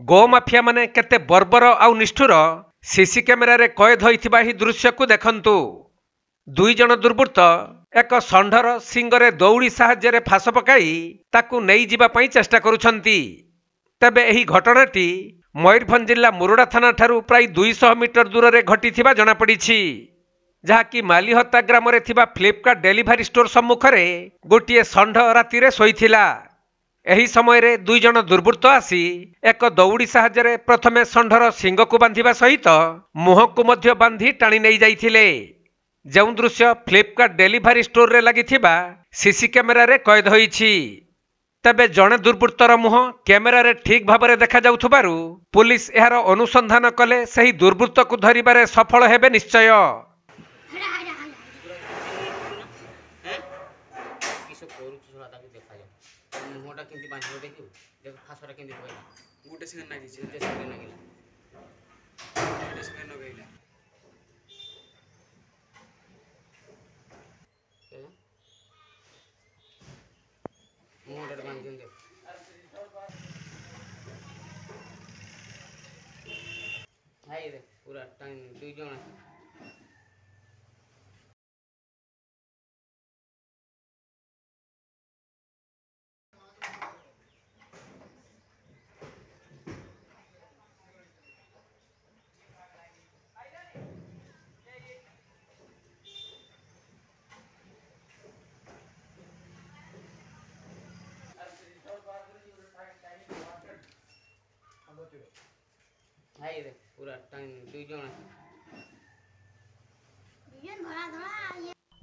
गोमाफिया माने केते बर्बर आउ निष्ठुर सीसी कैमेरा रे कैद होइथिबा ही दृश्य को देखंतु। दुई जन दुर्बृत्त एक षंढर सिंगरे दौड़ी साहाय्य फास पकाई ताकू नहीं जिबा पई चेष्टा करुछंती। तेबे एही घटनाटी मयूरभंज जिला मुरुडा थाना ठारू प्राय 200 मीटर दूर रे घटिथिबा जଣା पड़िछि। जहाँकि मालीहत्ता ग्राम रे थिबा फ्लिपकार्ट डेलीवरी स्टोर सम्मुख रे गोटिए षंढ राति रे सोईथिला। एही समय रे दुई जन दुर्बृत्त आसी एक दौड़ी साहाय्य प्रथमे षंढर सिंग को बांधिबा सहित मुह को मध्य बांधि टाणी नहीं जाइथिले। जो दृश्य फ्लिपकार्ट डेलीवरी स्टोर रे लागिथिबा सीसी कैमेरा रे कैद होईछि। तबे जणे दुर्बृत्तर मुह कैमेरा रे ठीक भाव में देखा जाउथबारु पुलिस एहार अनुसंधान कले सही दुर्बृत्त को धरिबारे सफल हेबे निश्चय। पूरा टाइम दुई जन पूरा टाइम दुई जन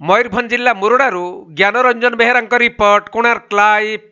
मयूरभंज जिला मुरुडारू ज्ञानरंजन बेहेरा रिपोर्ट, कोणार्क लाइव।